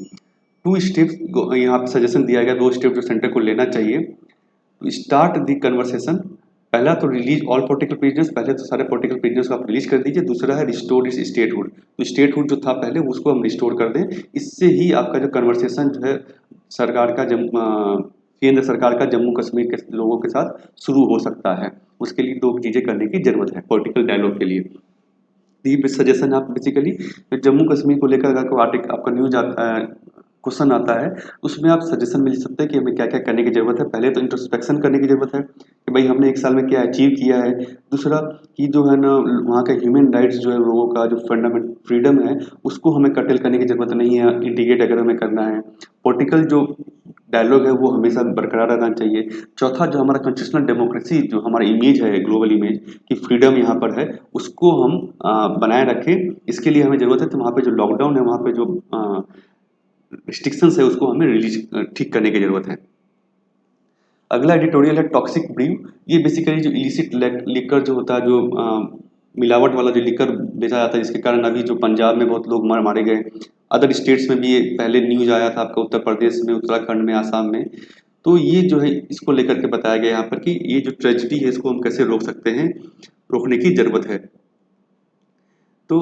2 स्टेप्स यहाँ पे सजेशन दिया गया, 2 स्टेप जो सेंटर को लेना चाहिए। Start the conversation. पहला तो रिलीज ऑल पॉलिटिकल प्रिजनर्स, पहले तो सारे पॉलिटिकल प्रिजनर्स को आप रिलीज कर दीजिए। दूसरा है रिस्टोर इस स्टेटहुड, तो स्टेटहुड जो था पहले उसको हम रिस्टोर कर दें। इससे ही आपका जो कन्वर्सेशन जो है सरकार का केंद्र सरकार का जम्मू कश्मीर के लोगों के साथ शुरू हो सकता है। उसके लिए 2 चीज़ें करने की जरूरत है पॉलिटिकल डायलॉग के लिए। ये सजेशन आप बेसिकली जम्मू कश्मीर को लेकर अगर कोई आर्टिकल आपका न्यूज आता है, क्वेश्चन आता है, उसमें आप सजेशन मिल सकते हैं कि हमें क्या क्या करने की ज़रूरत है। पहले तो इंट्रोस्पेक्शन करने की ज़रूरत है कि भाई हमने 1 साल में क्या अचीव किया है। दूसरा कि जो है ना वहाँ का ह्यूमन राइट्स जो है लोगों का जो फंडामेंटल फ्रीडम है उसको हमें कर्टेल करने की ज़रूरत नहीं है, इंटीग्रेट अगर हमें करना है। पॉलिटिकल जो डायलॉग है वो हमेशा बरकरार रहना चाहिए। चौथा जो हमारा कॉन्स्टिट्यूशनल डेमोक्रेसी जो हमारा इमेज है ग्लोबल इमेज कि फ्रीडम यहाँ पर है उसको हम बनाए रखें। इसके लिए हमें ज़रूरत है तो वहाँ पे जो लॉकडाउन है, वहाँ पे जो रिस्ट्रिक्शंस है उसको हमें ठीक करने की ज़रूरत है। अगला एडिटोरियल है टॉक्सिक ब्रीव। ये बेसिकली जो इलिसिट लिकर जो होता है, जो मिलावट वाला जो लिकर बेचा जाता है, जिसके कारण अभी जो पंजाब में बहुत लोग मारे गए। अदर स्टेट्स में भी ये पहले न्यूज आया था आपका, उत्तर प्रदेश में, उत्तराखंड में, आसाम में। तो ये जो है इसको लेकर के बताया गया यहाँ पर कि ये जो ट्रेजिडी है इसको हम कैसे रोक सकते हैं, रोकने की ज़रूरत है। तो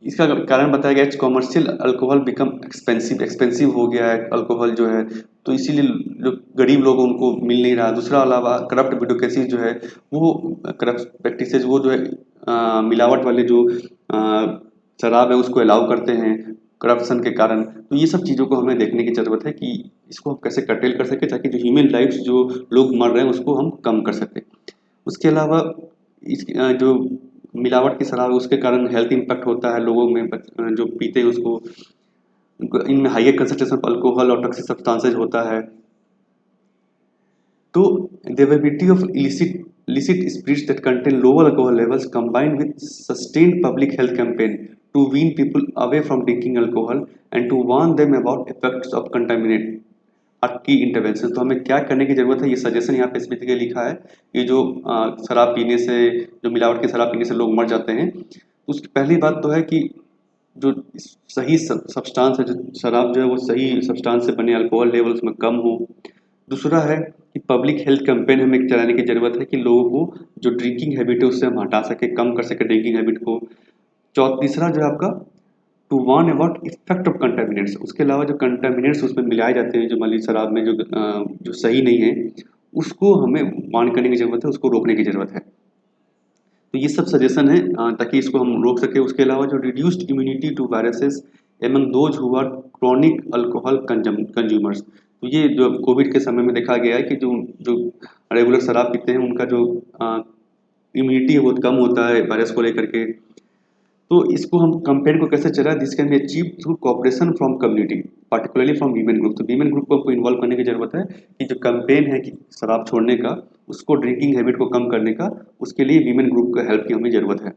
इसका कारण बताया गया है कॉमर्शियल अल्कोहल बिकम एक्सपेंसिव हो गया है अल्कोहल जो है, तो इसीलिए जो गरीब लोग उनको मिल नहीं रहा। दूसरा अलावा करप्ट ब्यूरोक्रेसी जो है वो करप्ट प्रैक्टिसेस वो जो है मिलावट वाले जो शराब है उसको अलाउ करते हैं करप्शन के कारण। तो ये सब चीज़ों को हमें देखने की ज़रूरत है कि इसको हम कैसे कर्टेल कर सकें ताकि जो ह्यूमन लाइफ्स जो लोग मर रहे हैं उसको हम कम कर सकें। उसके अलावा इस जो मिलावट की शराब है उसके कारण हेल्थ इम्पैक्ट होता है लोगों में, जो पीते हैं उसको इनमें हाइयर कंसंट्रेशन ऑफ अल्कोहल और टॉक्सिक सब्सटेंसेज होता है। तो the availability of illicit spirits that contain lower alcohol levels combined with sustained public health campaign to wean people away from drinking alcohol and to warn them about effects of contaminant are key interventions। तो हमें क्या करने की ज़रूरत है, ये सजेशन यहाँ पे स्पेसिफिकली लिखा है। ये जो शराब पीने से, जो मिलावट की शराब पीने से लोग मर जाते हैं, तो उसकी पहली बात तो है कि जो सही सब्सटेंस है, जो शराब जो है वो सही सब्सटेंस से बने, अल्कोहल लेवल उसमें कम हो। दूसरा है कि पब्लिक हेल्थ कैंपेन हमें चलाने की ज़रूरत है कि लोगों को जो ड्रिंकिंग हैबिट है उससे हम हटा सके, कम कर सके ड्रिंकिंग हैबिट को। तीसरा जो है आपका to warn about effect of contaminants. उसके अलावा जो कंटामिनेंट्स उसमें मिलाए जाते हैं जो मान लीजिए शराब में जो सही नहीं है उसको हमें वार्न करने की ज़रूरत है, उसको रोकने की ज़रूरत है। तो ये सब सजेशन है ताकि इसको हम रोक सके। उसके अलावा जो reduced immunity to viruses among those who are chronic alcohol consumers. तो ये जो कोविड के समय में देखा गया है कि जो जो रेगुलर शराब पीते हैं उनका जो इम्यूनिटी है बहुत कम होता है वायरस को लेकर के। तो इसको हम कैंपेन को कैसे चलाएं, this can be achieve through cooperation from community particularly from women group. तो वीमेन ग्रुप को हमको इन्वॉल्व करने की जरूरत है कि जो कैंपेन है कि शराब छोड़ने का, उसको ड्रिंकिंग हैबिट को कम करने का, उसके लिए वीमेन ग्रुप का हेल्प की हमें जरूरत है।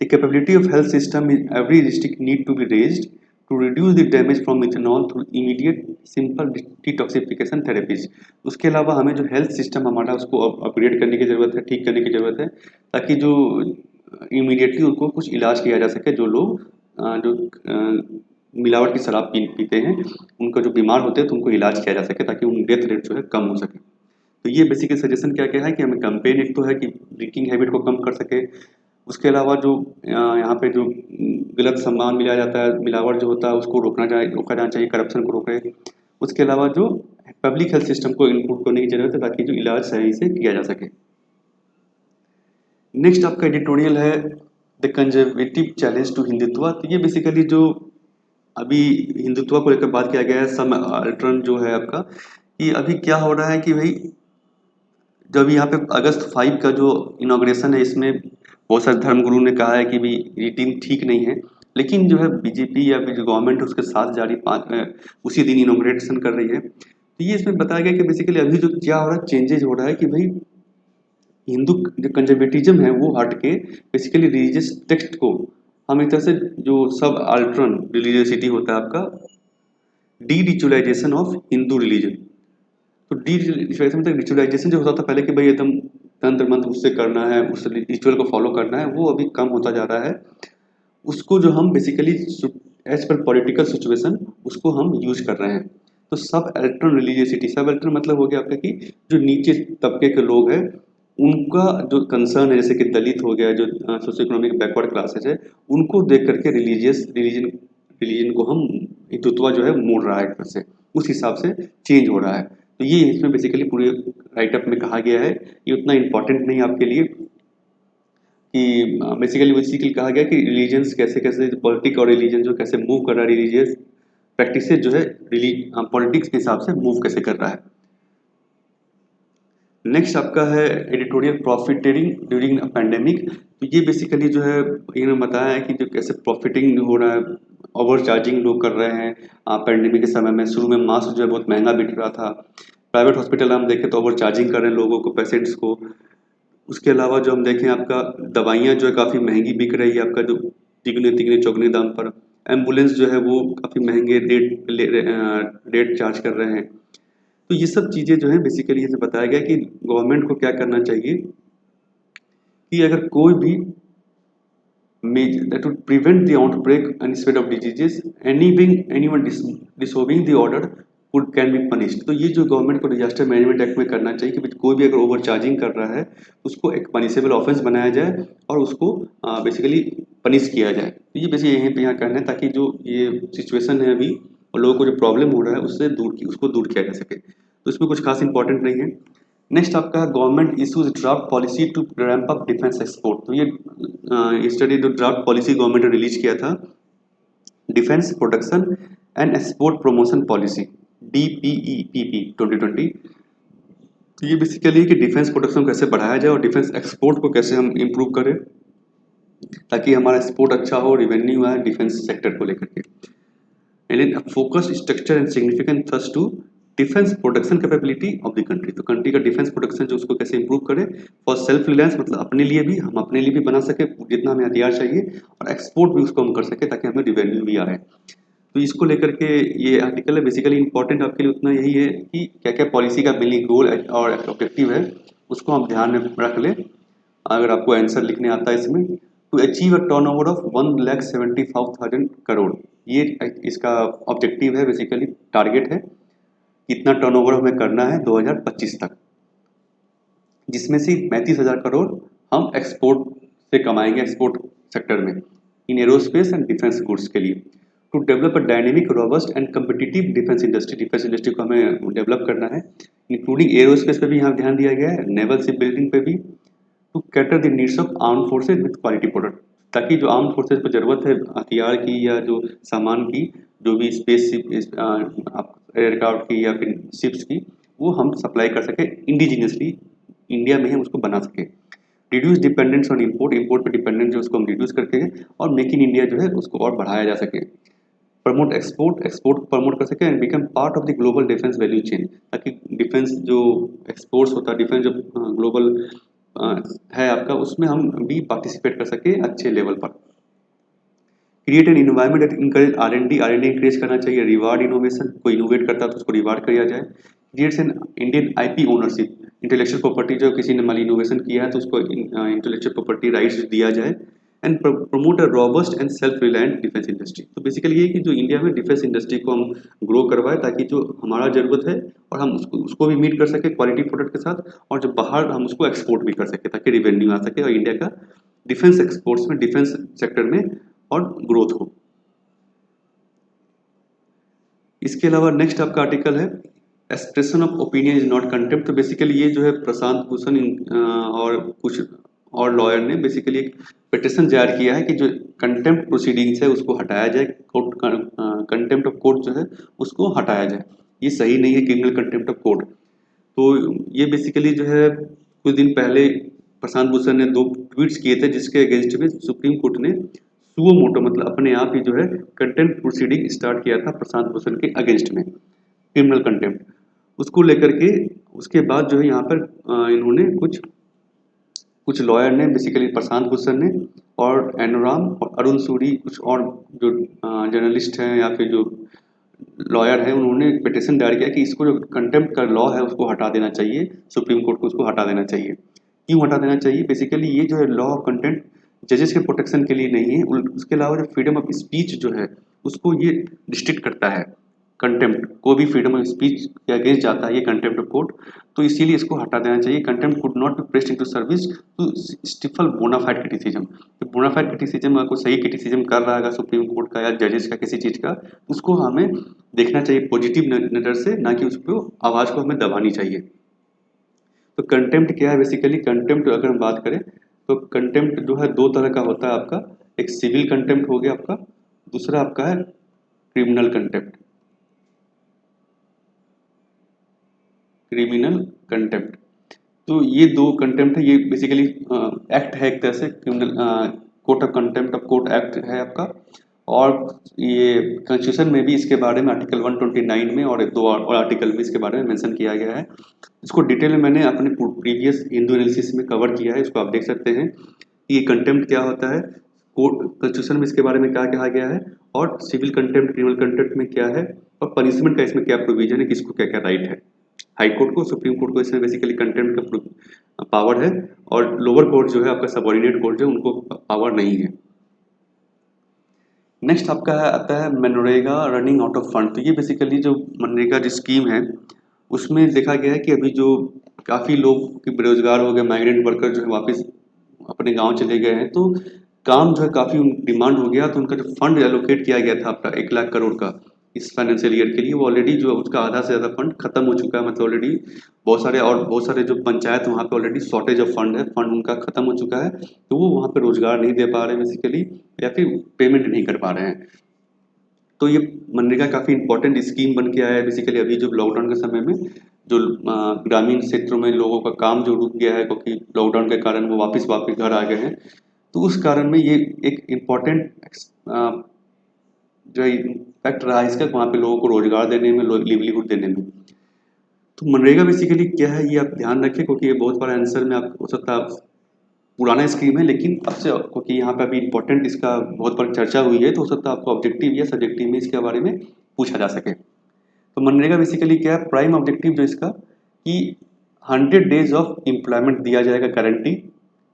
The capability of health system in every district need to be raised to reduce the damage from ethanol through immediate simple detoxification therapies. उसके अलावा हमें जो हेल्थ सिस्टम हमारा उसको अपग्रेड करने की ज़रूरत है, ठीक करने की ज़रूरत है ताकि जो इमीडिएटली उनको कुछ इलाज किया जा सके। जो लोग जो मिलावट की शराब पीते हैं उनका जो बीमार होते हैं तो उनको इलाज किया जा सके ताकि उन डेथ रेट जो है कम हो सके। तो ये बेसिकली सजेशन क्या क्या है कि हमें कैंपेन एक तो है कि ड्रिंकिंग हैबिट को कम कर सके। उसके अलावा जो यहाँ पे जो गलत सामान मिलाया जाता है, मिलावट जो होता है उसको रोका जाना चाहिए, करप्शन को रोके। उसके अलावा जो पब्लिक हेल्थ सिस्टम को इम्प्रूव करने की ज़रूरत है ताकि जो इलाज सही से किया जा सके। नेक्स्ट आपका एडिटोरियल है the conservative challenge to Hindutva. तो ये बेसिकली जो अभी हिंदुत्व को लेकर बात किया गया है, सम अल्टरन जो है आपका, कि अभी क्या हो रहा है कि भाई जब यहाँ पे अगस्त 5 का जो इनॉग्रेशन है, इसमें बहुत सारे धर्मगुरु ने कहा है कि भाई ये दिन ठीक नहीं है, लेकिन जो है बीजेपी या फिर जो गवर्नमेंट है उसके साथ जा रही, उसी दिन इनॉग्रेशन कर रही है। तो ये इसमें बताया गया कि बेसिकली अभी जो क्या हो रहा है, चेंजेज हो रहा है कि भाई हिंदू जो कंजर्वेटिज्म है वो हट के बेसिकली रिलीजियस टेक्स्ट को हम एक तरह से, जो सब अल्टरन रिलीजियसिटी होता है आपका, D ritualisation of Hindu religion. तो डी रिचुअलाइजेशन मतलब रिचुअलाइजेशन जो होता था पहले कि भाई एकदम तंत्र मंत्र उससे करना है, उस रिचुअल को फॉलो करना है, वो अभी कम होता जा रहा है। उसको जो हम basically as per political situation उसको हम यूज कर रहे हैं। तो सब अल्टरन रिलीजियसिटी, सब अल्टरन मतलब हो गया आपका कि जो नीचे तबके के लोग हैं उनका जो कंसर्न है, जैसे कि दलित हो गया, जो सोशो इकोनॉमिक बैकवर्ड क्लासेज है, उनको देख करके रिलीजन रिलीजन को हम हिंदुत्व जो है मोड़ रहा है एक तरह से, उस हिसाब से चेंज हो रहा है। तो ये इसमें बेसिकली पूरे राइटअप में कहा गया है। ये उतना इम्पोर्टेंट नहीं आपके लिए, कि बेसिकली उसी के लिए कहा गया कि रिलीजन्स कैसे कैसे, पॉलिटिक और रिलीजन जो कैसे मूव कर रहा है, रिलीजियस प्रैक्टिसेस जो है पॉलिटिक्स के हिसाब से मूव कैसे कर रहा है। नेक्स्ट आपका है एडिटोरियल प्रॉफिटिंग ड्यूरिंग पैंडेमिक। तो ये बेसिकली जो है इन्होंने बताया है कि जो कैसे प्रॉफिटिंग हो रहा है, ओवर चार्जिंग लोग कर रहे हैं पैंडेमिक के समय में। शुरू में मास्क जो है बहुत महंगा बिक रहा था, प्राइवेट हॉस्पिटल हम देखें तो ओवर चार्जिंग कर रहे हैं लोगों को, पेशेंट्स को। उसके अलावा जो हम देखें आपका दवाइयाँ जो है काफ़ी महंगी बिक रही है आपका, जो तिगने तिगने चौगने दाम पर। एम्बुलेंस जो है वो काफ़ी महंगे रेट चार्ज कर रहे हैं। तो ये सब चीज़ें जो है बेसिकली ये बताया गया कि गवर्नमेंट को क्या करना चाहिए कि अगर कोई भी that would prevent the outbreak and spread of diseases, anyone disobeying the order would can be punished। तो ये जो गवर्नमेंट को डिजास्टर मैनेजमेंट एक्ट में करना चाहिए कि कोई भी अगर ओवर चार्जिंग कर रहा है उसको एक पनिशेबल ऑफेंस बनाया जाए और उसको बेसिकली पनिश किया जाए। तो ये बेसिकली यहीं पे यहाँ करना है ताकि जो ये सिचुएशन है अभी और लोगों को जो प्रॉब्लम हो रहा है उसको दूर किया जा सके। तो इसमें कुछ खास इंपॉर्टेंट नहीं है। नेक्स्ट आपका government issues draft policy to ramp up defence export. तो ये स्टडी जो ड्राफ्ट पॉलिसी गवर्नमेंट ने रिलीज किया था, defence production and export promotion policy, DPEPP 2020। तो ये बेसिकली कि डिफेंस प्रोडक्शन कैसे बढ़ाया जाए और डिफेंस एक्सपोर्ट को कैसे हम इम्प्रूव करें ताकि हमारा एक्सपोर्ट अच्छा हो, रिवेन्यू आए डिफेंस सेक्टर को लेकर के। and in a focused structure and significant thrust to defence production capability of the country. तो कंट्री का डिफेंस प्रोडक्शन जो उसको कैसे इंप्रूव करें फॉर सेल्फ रिलायंस, मतलब अपने लिए भी, हम अपने लिए भी बना सके जितना हमें हथियार चाहिए, और एक्सपोर्ट भी उसको हम कर सके ताकि हमें रिवेन्यू भी आए। तो इसको लेकर के ये आर्टिकल है। बेसिकली इंपॉर्टेंट आपके लिए उतना यही है कि क्या क्या पॉलिसी का मेनली गोल और ऑब्जेक्टिव है उसको हम ध्यान में रख लें। अगर आपको आंसर लिखने आता है इसमें, to achieve a turnover of 1,75,000 crore, ये इसका ऑब्जेक्टिव है, बेसिकली टारगेट है। कितना टर्नओवर हमें करना है 2025 तक, जिसमें से 35,000 करोड़ हम एक्सपोर्ट से कमाएंगे, एक्सपोर्ट सेक्टर में, in aerospace and defence goods के लिए। To develop a dynamic robust and competitive defence industry, defence industry को हमें डेवलप करना है, इंक्लूडिंग एरोस्पेस पे भी यहाँ ध्यान दिया गया है, नेवल शिप बिल्डिंग पे भी। To cater the needs of arm forces with quality product, ताकि जो आर्म फोर्सेज को जरूरत है हथियार की या जो सामान की, जो भी स्पेस एयरक्राफ्ट की या फिर शिप्स की, वो हम सप्लाई कर सके इंडिजीनियसली, इंडिया में ही हम उसको बना सके। Reduce dependence on import, import पे डिपेंडेंस जो उसको हम रिड्यूस करके, और मेक इन इंडिया जो है उसको और बढ़ाया जा सके। प्रमोट एक्सपोर्ट, एक्सपोर्ट प्रमोट कर सके and become part of the global defence value chain, ताकि डिफेंस जो एक्सपोर्ट्स होता है, डिफेंस जो ग्लोबल है आपका, उसमें हम भी पार्टिसिपेट कर सके अच्छे लेवल पर। Create an environment that encourage R&D, R&D increase करना चाहिए। रिवार्ड इनोवेशन, कोई इनोवेट करता है तो उसको रिवार्ड किया जाए। Creates an Indian IP ownership, intellectual property जो किसी ने मान इनोवेशन किया है तो उसको इंटेलेक्चुअल प्रॉपर्टी राइट्स दिया जाए। And promote a robust and self reliant defence industry. तो बेसिकली ये कि जो इंडिया में डिफेंस इंडस्ट्री को हम ग्रो करवाए ताकि जो हमारा ज़रूरत है और हम उसको भी मीट कर सके क्वालिटी प्रोडक्ट के साथ, और जो बाहर हम उसको एक्सपोर्ट भी कर सके ताकि रिवेन्यू आ सके और इंडिया का डिफेंस एक्सपोर्ट्स में, डिफेंस सेक्टर में और ग्रोथ हो। इसके अलावा नेक्स्ट आपका आर्टिकल है expression of opinion is not contempt. तो बेसिकली ये जो है प्रशांत भूषण और कुछ और लॉयर ने बेसिकली एक पिटीशन जारी किया है कि जो कंटेम्प्ट प्रोसीडिंग्स है उसको हटाया जाए, कोर्ट कंटेम्प्ट ऑफ कोर्ट जो है उसको हटाया जाए। ये सही नहीं है क्रिमिनल कंटेम्प्ट ऑफ कोर्ट। तो ये बेसिकली जो है कुछ दिन पहले प्रशांत भूषण ने 2 ट्वीट्स किए थे जिसके अगेंस्ट में सुप्रीम कोर्ट ने सुओ मोटो मतलब अपने आप ही जो है कंटेम्प्ट प्रोसीडिंग स्टार्ट किया था प्रशांत भूषण के अगेंस्ट में, क्रिमिनल कंटेम्प्ट। उसको लेकर के उसके बाद जो है यहाँ पर इन्होंने कुछ लॉयर ने बेसिकली प्रशांत भूषण ने और एनोराम और अरुण सूरी कुछ और जो जर्नलिस्ट हैं या फिर जो लॉयर है उन्होंने एक पिटीशन दायर किया कि इसको जो कंटेम्प्ट का लॉ है उसको हटा देना चाहिए, सुप्रीम कोर्ट को उसको हटा देना चाहिए। क्यों हटा देना चाहिए? बेसिकली ये जो है लॉ ऑफ कंटेम्प्ट जजेस के प्रोटेक्शन के लिए नहीं है, उसके अलावा जो फ्रीडम ऑफ स्पीच जो है उसको ये रिस्ट्रिक्ट करता है। कंटेम्प्ट कोई भी फ्रीडम ऑफ स्पीच के अगेंस्ट जाता है ये कंटेम्प्ट ऑफ कोर्ट, तो इसीलिए इसको हटा देना चाहिए। Contempt could not be placed into service to stifle bona fide criticism. तो बोनाफाइड क्रिटिसिज्म अगर कोई सही क्रिटिसिज्म कर रहा है सुप्रीम कोर्ट का या जजेस का किसी चीज़ का, उसको हमें देखना चाहिए पॉजिटिव नज़र से, ना कि उस पर आवाज़ को हमें दबानी चाहिए। तो कंटेम्प्ट क्या है? बेसिकली कंटेम्प्ट अगर हम बात करें तो कंटेम्प्ट जो है 2 तरह का होता है आपका। एक सिविल कंटेम्प्ट हो गया आपका, दूसरा आपका है क्रिमिनल कंटेम्प्ट। क्रिमिनल कंटेम्प्ट, तो ये 2 कंटेम्प्ट है। ये बेसिकली एक्ट है एक तरह से, criminal court of contempt of court act है आपका। और ये कॉन्स्टिट्यूशन में भी इसके बारे में आर्टिकल 129 में और 2 और आर्टिकल में इसके बारे में मेंशन किया गया है। इसको डिटेल में मैंने अपने प्रीवियस हिंदू एनालिसिस में कवर किया है, इसको आप देख सकते हैं कि ये कंटेम्प्ट क्या होता है, कोर्ट कॉन्स्टिट्यूशन में इसके बारे में क्या कहा गया है, और सिविल कंटेम्प्ट क्रिमिनल कंटेम्प्ट में क्या है, और पनिशमेंट का इसमें क्या प्रोविजन है, किसको क्या क्या राइट है। हाई कोर्ट को, सुप्रीम कोर्ट को इसमें बेसिकली कंटेम्प्ट का पावर है, और लोअर कोर्ट जो है आपका सबऑर्डिनेट कोर्ट जो है उनको पावर नहीं है। नेक्स्ट आपका आता है MNREGA running out of fund. तो ये बेसिकली जो मनरेगा जो स्कीम है उसमें देखा गया है कि अभी जो काफ़ी लोग बेरोजगार हो गए, माइग्रेंट वर्कर जो है वापस अपने गांव चले गए हैं, तो काम जो है काफ़ी डिमांड हो गया, तो उनका जो फंड एलोकेट किया गया था आपका 1 लाख करोड़ का इस फाइनेंशियल ईयर के लिए, वो ऑलरेडी जो है उसका आधा से ज़्यादा फंड खत्म हो चुका है। मतलब ऑलरेडी बहुत सारे जो पंचायत वहाँ पे ऑलरेडी शॉर्टेज ऑफ फंड है, फंड उनका खत्म हो चुका है, तो वो वहाँ पे रोजगार नहीं दे पा रहे बेसिकली, या फिर पेमेंट नहीं कर पा रहे हैं। तो ये मनरेगा काफ़ी इंपॉर्टेंट स्कीम बन के आया है बेसिकली अभी जो लॉकडाउन के समय में, जो ग्रामीण क्षेत्रों में लोगों का काम जो रुक गया है क्योंकि लॉकडाउन के कारण वो वापस घर आ गए हैं, तो उस कारण में ये एक इम्पॉर्टेंट जो इम्पैक्ट रहा है इसका वहाँ पे लोगों को रोजगार देने में, लिवलीहुड देने में। तो मनरेगा बेसिकली क्या है ये आप ध्यान रखें, क्योंकि ये बहुत बार आंसर में आप हो सकता है पुराना स्कीम है, लेकिन अब से क्योंकि यहाँ पे अभी इम्पोर्टेंट इसका बहुत बार चर्चा हुई है, तो हो सकता है आपको ऑब्जेक्टिव या सब्जेक्टिव में इसके बारे में पूछा जा सके। तो मनरेगा बेसिकली क्या है, प्राइम ऑब्जेक्टिव जो इसका कि 100 डेज ऑफ एम्प्लॉयमेंट दिया जाएगा गारंटी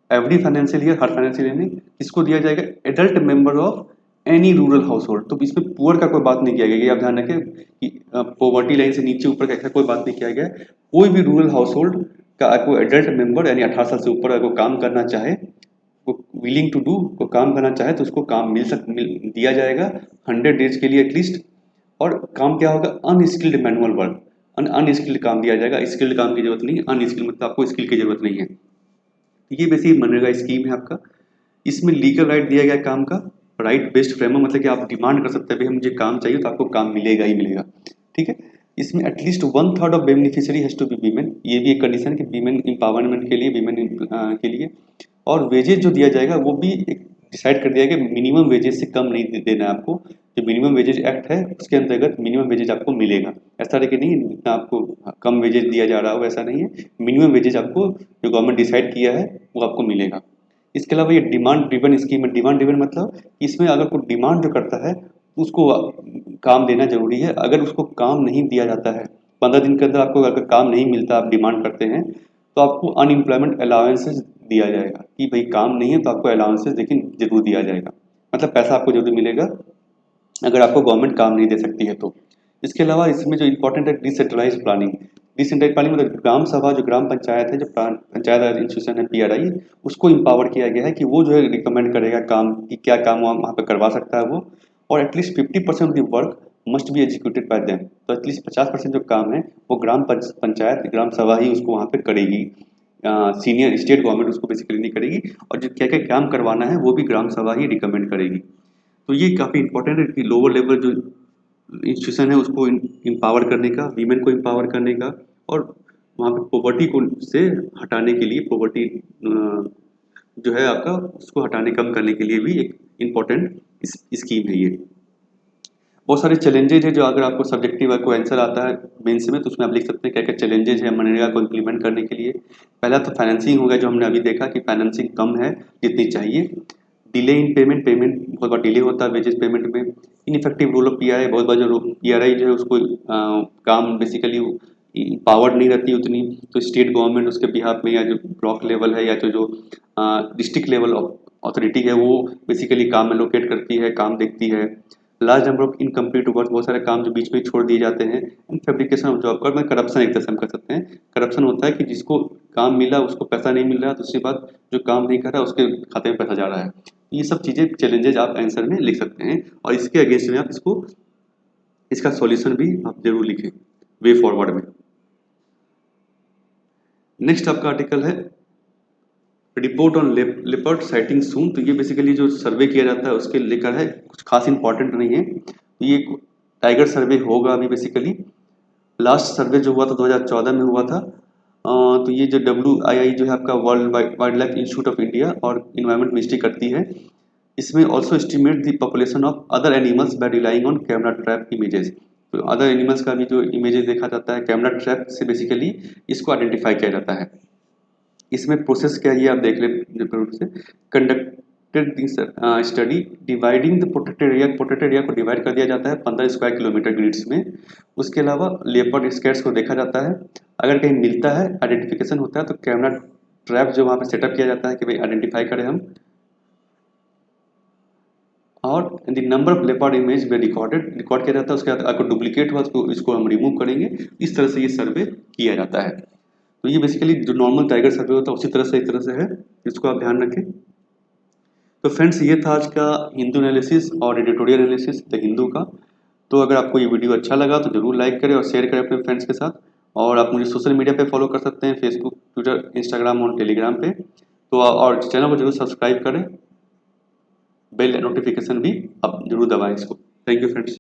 एवरी फाइनेंशियल ईयर, हर फाइनेंशियल ईयर में किसको दिया जाएगा, adult member of any rural house hold. तो इसमें पुअर का कोई बात नहीं किया गया, ये आप ध्यान रखें कि पॉवर्टी लाइन से नीचे ऊपर का ऐसा कोई बात नहीं किया गया। कोई भी रूरल हाउस होल्ड का कोई एडल्ट मेंबर यानी 18 साल से ऊपर अगर काम करना चाहे, वो विलिंग टू डू को काम करना चाहे, तो उसको काम दिया जाएगा 100 डेज के लिए एटलीस्ट। और काम क्या होगा, अनस्किल्ड मैनुअल वर्क, अनस्किल्ड काम दिया जाएगा, स्किल्ड काम की जरूरत नहीं है, अनस्किल्ड मतलब आपको स्किल की जरूरत नहीं है। ये बेसिक मनरेगा स्कीम है आपका। इसमें लीगल राइट दिया गया काम का, राइट बेस्ड फ्रेमवर्क, मतलब कि आप डिमांड कर सकते हैं भाई मुझे काम चाहिए तो आपको काम मिलेगा ही मिलेगा, ठीक है। इसमें at least 1/3 of beneficiary has to be women, ये भी एक कंडीशन है कि वीमेन एम्पावरमेंट के लिए, वीमेन के लिए। और वेजेस जो दिया जाएगा वो भी एक डिसाइड कर दिया गया, मिनिमम वेजेस से कम नहीं देना है आपको। जो मिनिमम वेजेज एक्ट है उसके अंतर्गत मिनिमम वेजेज आपको मिलेगा, ऐसा है कि नहीं इतना आपको कम वेजेज दिया जा रहा हो, ऐसा नहीं है। मिनिमम वेजेज आपको जो गवर्नमेंट डिसाइड किया है वो आपको मिलेगा। इसके अलावा ये डिमांड ड्रिवन स्कीम है। डिमांड ड्रिवन मतलब कि इसमें अगर कोई डिमांड जो करता है उसको काम देना जरूरी है। अगर उसको काम नहीं दिया जाता है, 15 दिन के अंदर आपको अगर काम नहीं मिलता, आप डिमांड करते हैं, तो आपको अनएम्प्लॉयमेंट अलाउंसेस दिया जाएगा कि भाई काम नहीं है तो आपको अलाउंसेस लेकिन जरूर दिया जाएगा, मतलब पैसा आपको जरूर मिलेगा अगर आपको गवर्नमेंट काम नहीं दे सकती है तो। इसके अलावा इसमें जो इम्पोर्टेंट है डिसेंट्रलाइज प्लानिंग। डिसेंट्रलाइज प्लानिंग मतलब ग्राम सभा, जो ग्राम पंचायत है, जो पंचायत इंस्टीट्यूशन है PRI, उसको एम्पावर किया गया है कि वो जो है रिकमेंड करेगा काम कि क्या काम वहाँ पे करवा सकता है वो। और at least 50% of the work must be executed by them. तो एटलीस्ट 50% जो काम है वो ग्राम पंचायत, ग्राम सभा ही उसको वहाँ पे करेगी। सीनियर स्टेट गवर्नमेंट उसको बेसिकली नहीं करेगी, और जो क्या क्या काम करवाना है वो भी ग्राम सभा ही रिकमेंड करेगी। तो ये काफ़ी इंपॉर्टेंट है कि लोअर लेवल जो इंस्टीट्यूशन है उसको इम्पावर करने का, वीमेन को इम्पावर करने का, और वहाँ पे पॉवर्टी को से हटाने के लिए, पॉवर्टी जो है आपका उसको हटाने कम करने के लिए भी एक इम्पॉर्टेंट स्कीम है ये। बहुत सारे चैलेंजेज है जो अगर आपको सब्जेक्टिव आपको आंसर आता है मेंस में, तो उसमें आप लिख सकते हैं क्या क्या चैलेंजेज है मनरेगा को इम्प्लीमेंट करने के लिए। पहला तो फाइनेंसिंग होगा, जो हमने अभी देखा कि फाइनेंसिंग कम है जितनी चाहिए। डिले इन पेमेंट, पेमेंट बहुत बार डिले होता है वेजेस पेमेंट में। इनइफेक्टिव रोल ऑफ पीआरआई, बहुत बार जो पीआरआई जो है उसको काम बेसिकली पावर नहीं रहती उतनी, तो स्टेट गवर्नमेंट उसके बिहाफ में, या जो ब्लॉक लेवल है या जो डिस्ट्रिक्ट लेवल अथॉरिटी है वो बेसिकली काम एलोकेट करती है, काम देखती है। Large number of incomplete work, बहुत सारे काम जो बीच में ही छोड़ दिए जाते हैं। And fabrication of job card में करप्शन एक तरह से हम कर सकते हैं। करप्शन होता है कि जिसको काम मिला उसको पैसा नहीं मिल रहा, दूसरी बात जो काम नहीं कर रहा उसके खाते में पैसा जा रहा है। ये सब चीज़ें चैलेंजेज आप आंसर में लिख सकते हैं, और इसके अगेंस्ट में आप इसका सॉल्यूशन भी आप जरूर लिखें वे फॉरवर्ड में। नेक्स्ट आपका आर्टिकल है रिपोर्ट ऑन लेपर्ड साइटिंग सून। तो ये बेसिकली जो सर्वे किया जाता है उसके लेकर है, कुछ खास इंपॉर्टेंट नहीं है। तो ये टाइगर सर्वे होगा अभी बेसिकली। लास्ट सर्वे जो हुआ था 2014 में हुआ था। तो ये जो WII जो है आपका world wildlife institute of India और इन्वायरमेंट मिनिस्ट्री करती है। इसमें also estimate the population of other animals by relying on camera trap images. तो अदर एनिमल्स का भी जो इमेजेस देखा जाता है कैमरा ट्रैप से बेसिकली इसको आइडेंटिफाई किया जाता है। इसमें प्रोसेस क्या है ये आप देख ले जरूर से। Conducted study dividing the protected area को डिवाइड कर दिया जाता है 15 स्क्वायर किलोमीटर ग्रिड्स में। उसके अलावा लेपर्ड स्कैट्स को देखा जाता है, अगर कहीं मिलता है आइडेंटिफिकेशन होता है तो कैमरा ट्रैप जो वहाँ पे सेटअप किया जाता है कि भाई आइडेंटिफाई करें हम। और the number of leopard image में रिकॉर्ड किया जाता है, उसके बाद अगर डुप्लीकेट हुआ तो इसको हम रिमूव करेंगे। इस तरह से ये सर्वे किया जाता है। तो ये बेसिकली जो नॉर्मल टाइगर सर्वे होता है उसी तरह से एक तरह से है, इसको आप ध्यान रखें। तो फ्रेंड्स ये था आज का हिंदू एनालिसिस और एडिटोरियल एनालिसिस द हिंदू का। तो अगर आपको ये वीडियो अच्छा लगा तो जरूर लाइक करें और शेयर करें अपने फ्रेंड्स के साथ। और आप मुझे सोशल मीडिया पे फॉलो कर सकते हैं, फेसबुक, ट्विटर, इंस्टाग्राम और टेलीग्राम पे। तो और चैनल को जरूर सब्सक्राइब करें, बेल नोटिफिकेशन भी आप जरूर दबाएं इसको। Thank you friends.